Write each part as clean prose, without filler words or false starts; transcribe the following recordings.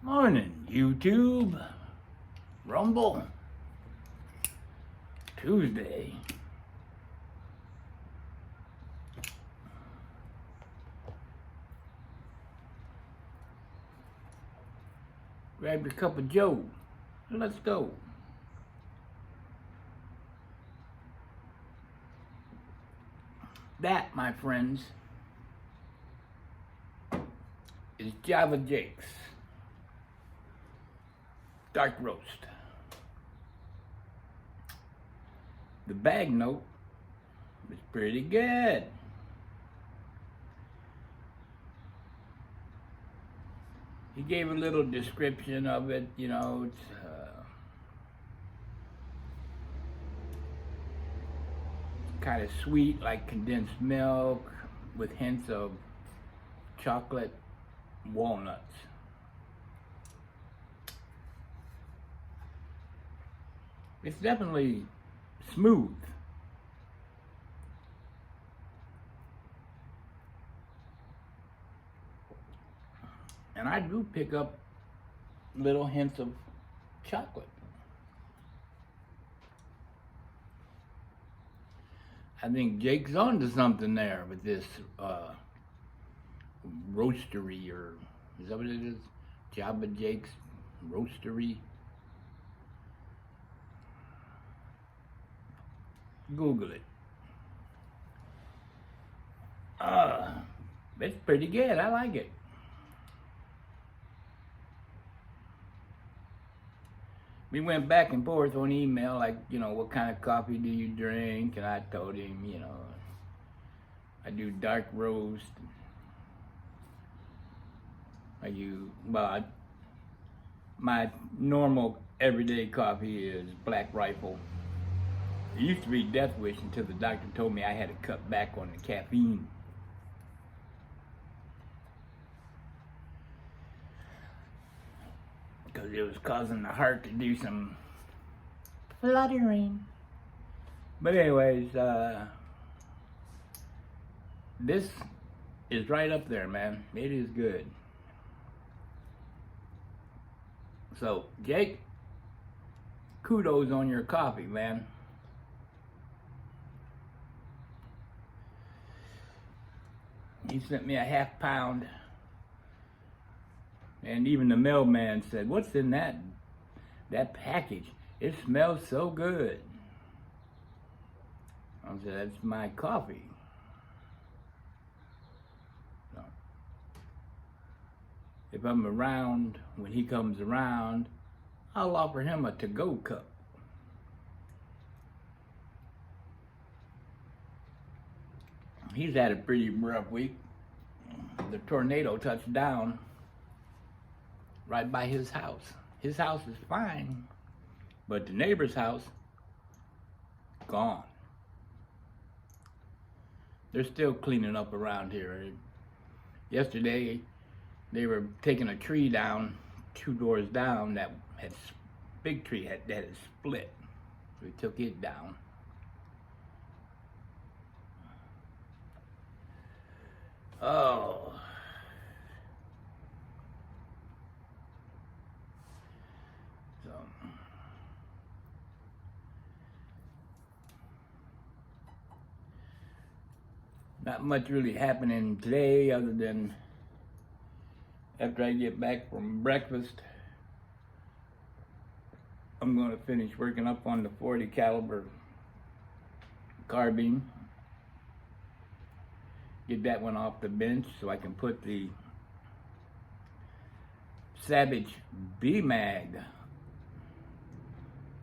Morning, YouTube, Rumble, Tuesday. Grab your cup of joe. Let's go. That, my friends, is Java Jake's dark roast. The bag note is pretty good. He gave a little description of it, you know, it's kind of sweet like condensed milk with hints of chocolate walnuts. It's definitely smooth. And I do pick up little hints of chocolate. I think Jake's onto something there with this roastery, or is that what it is? Java Jake's roastery. Google it. It's pretty good. I like it. We went back and forth on email, like, you know, what kind of coffee do you drink? And I told him, you know, I do dark roast. My normal everyday coffee is Black Rifle. It used to be Death Wish until the doctor told me I had to cut back on the caffeine. Because it was causing the heart to do some fluttering. But anyways, this is right up there, man. It is good. So, Jake, kudos on your coffee, man. He sent me a half pound. And even the mailman said, "What's in that package? It smells so good." I said, "That's my coffee." So, if I'm around, when he comes around, I'll offer him a to-go cup. He's had a pretty rough week. The tornado touched down right by his house. His house is fine, but the neighbor's house, gone. They're still cleaning up around here. Yesterday, they were taking a tree down 2 doors down that had, big tree that had split. So we took it down. Oh. So. Not much really happening today other than after I get back from breakfast, I'm going to finish working up on the 40 caliber carbine. Get that one off the bench so I can put the Savage B-Mag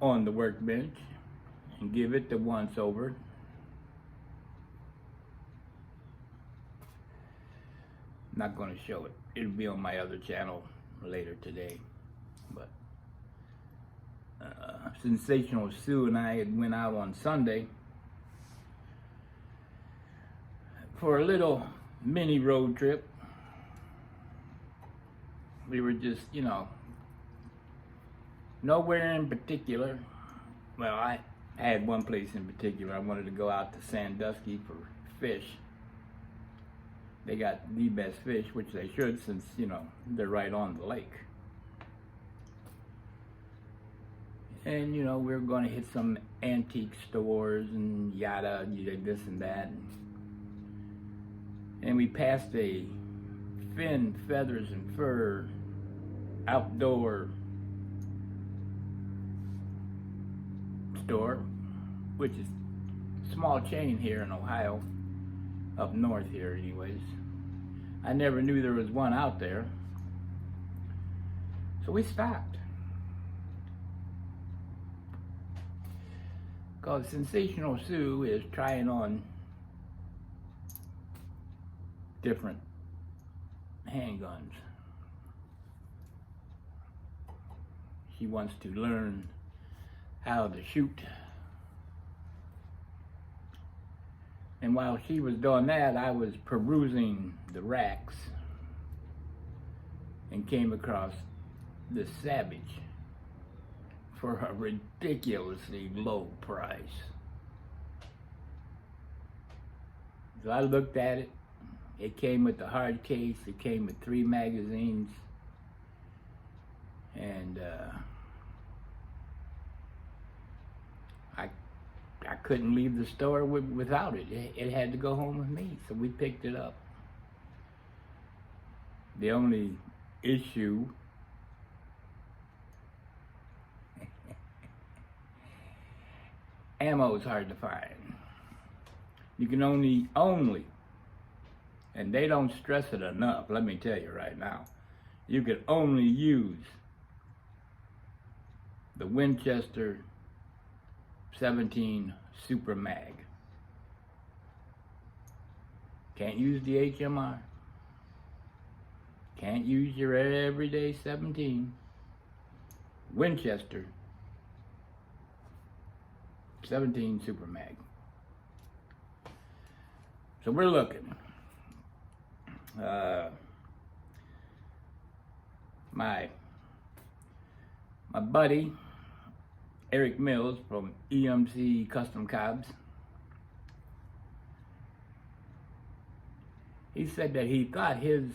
on the workbench and give it the once over. Not going to show it. It'll be on my other channel later today. But Sensational Sue and I had went out on Sunday for a little mini road trip. We were just, you know, nowhere in particular. Well, I had one place in particular. I wanted to go out to Sandusky for fish. They got the best fish, which they should, since, you know, they're right on the lake. And, you know, we were going to hit some antique stores and yada, this and that. And we passed a Fin, Feathers, and Fur outdoor store, which is a small chain here in Ohio, up north here anyways. I never knew there was one out there. So we stopped. Because Sensational Sue is trying on different handguns. She wants to learn how to shoot. And while she was doing that, I was perusing the racks and came across the Savage for a ridiculously low price. So I looked at it. It came with the hard case. It came with 3 magazines. And I couldn't leave the store without it. It had to go home with me, so we picked it up. The only issue ammo is hard to find. You can only, and they don't stress it enough, let me tell you right now, you can only use the Winchester 17 Super Mag. Can't use the HMR. Can't use your everyday 17. Winchester 17 Super Mag. So we're looking. My buddy Eric Mills from EMC Custom Cobs, he said that he thought his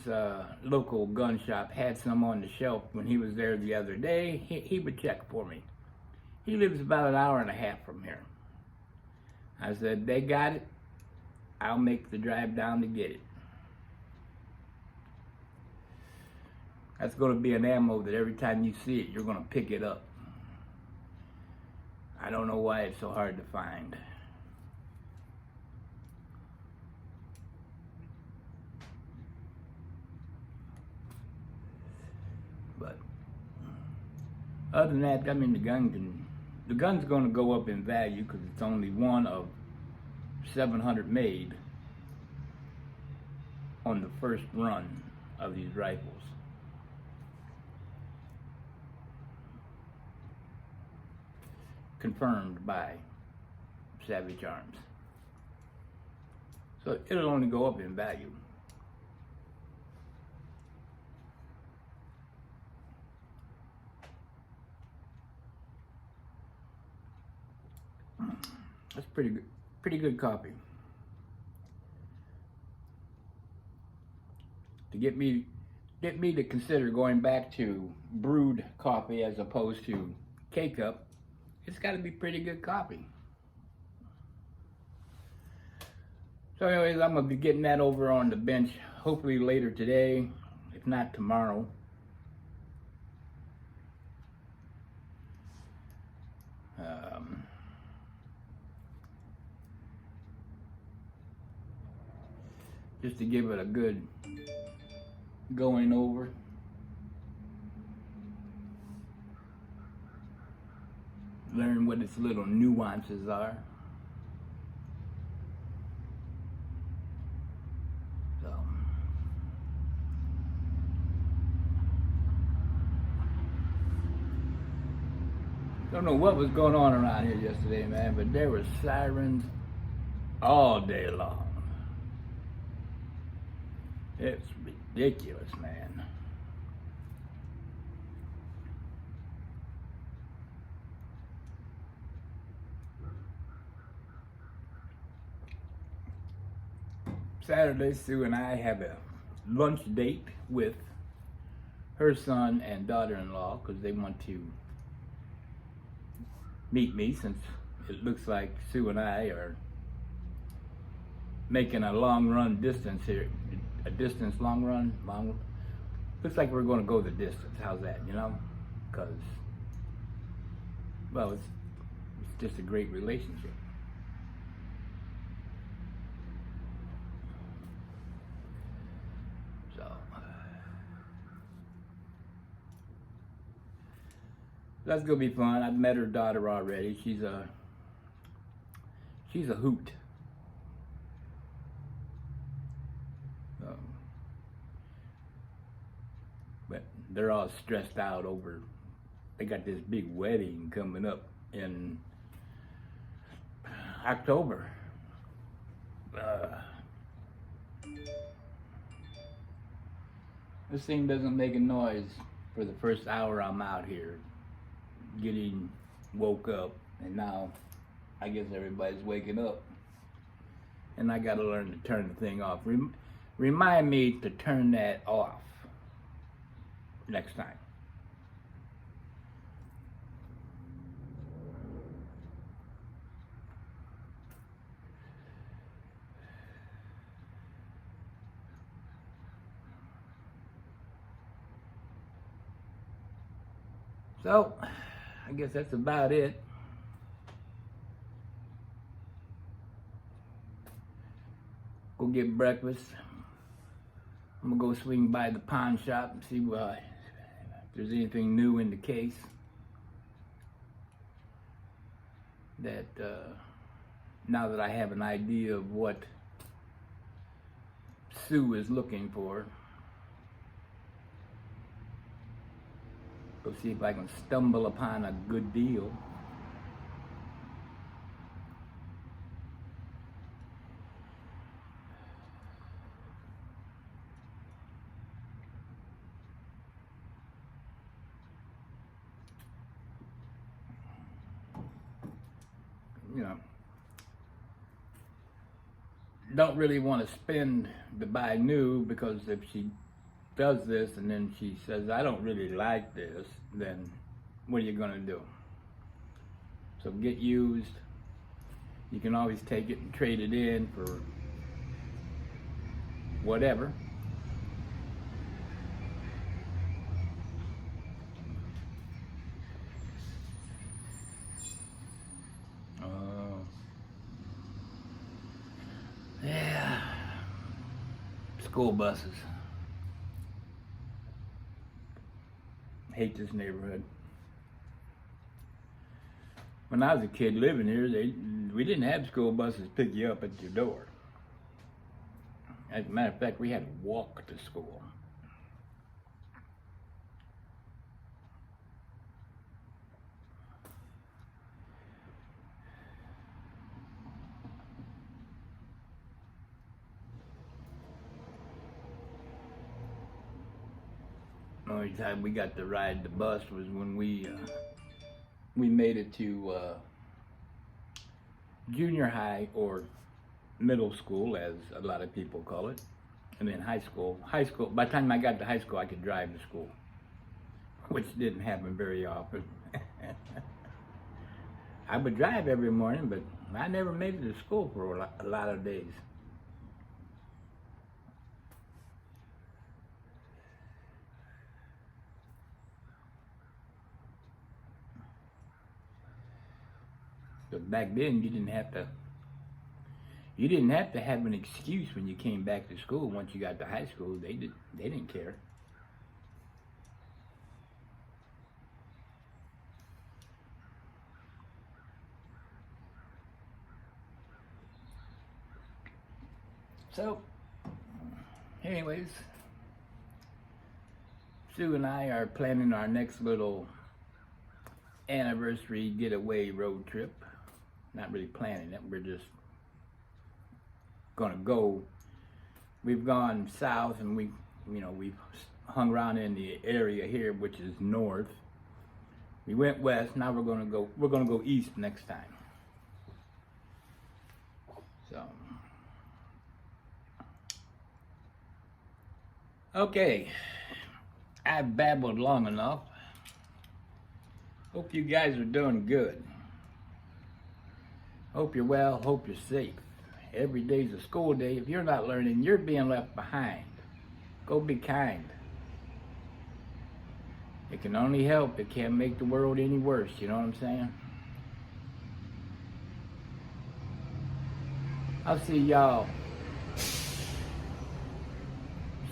local gun shop had some on the shelf when he was there the other day. He would check for me. He lives about an hour and a half from here. I said, they got it. I'll make the drive down to get it. That's going to be an ammo that every time you see it, you're going to pick it up. I don't know why it's so hard to find. But other than that, I mean, the gun's going to go up in value because it's only one of 700 made on the first run of these rifles. Confirmed by Savage Arms. So it'll only go up in value. That's pretty good coffee. To get me to consider going back to brewed coffee as opposed to K-Cup, it's got to be pretty good coffee. So anyways, I'm going to be getting that over on the bench hopefully later today, if not tomorrow. Just to give it a good going over. Learn what its little nuances are. So, don't know what was going on around here yesterday, man, but there were sirens all day long. It's ridiculous, man. Saturday, Sue and I have a lunch date with her son and daughter-in-law because they want to meet me, since it looks like Sue and I are making a long run distance here. A distance long run? Looks like we're going to go the distance. How's that, you know? Because, well, it's just a great relationship. So, that's going to be fun. I've met her daughter already. She's a hoot. But they're all stressed out over, they got this big wedding coming up in October. This thing doesn't make a noise for the first hour I'm out here getting woke up, and now I guess everybody's waking up, and I gotta learn to turn the thing off. Remind me to turn that off next time. So, I guess that's about it. Go get breakfast. I'm gonna go swing by the pawn shop and see if there's anything new in the case that now that I have an idea of what Sue is looking for. Go see if I can stumble upon a good deal. You know, don't really want to spend to buy new, because if she does this and then she says, I don't really like this, then what are you going to do? So get used. You can always take it and trade it in for whatever. Yeah, school buses. Hate this neighborhood. When I was a kid living here, we didn't have school buses pick you up at your door. As a matter of fact, we had to walk to school. The only time we got to ride the bus was when we made it to junior high, or middle school, as a lot of people call it, and then high school. High school. By the time I got to high school, I could drive to school, which didn't happen very often. I would drive every morning, but I never made it to school for a lot of days. But back then, you didn't have to have an excuse when you came back to school. Once you got to high school, they didn't care. So, anyways, Sue and I are planning our next little anniversary getaway road trip. Not really planning it, we're just gonna go. We've gone south, and we've hung around in the area here, which is north. We went west, now we're gonna go east next time. So, okay, I've babbled long enough. Hope you guys are doing good. Hope you're well, hope you're safe. Every day's a school day. If you're not learning, you're being left behind. Go be kind. It can only help. It can't make the world any worse. You know what I'm saying? I'll see y'all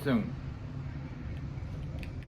soon.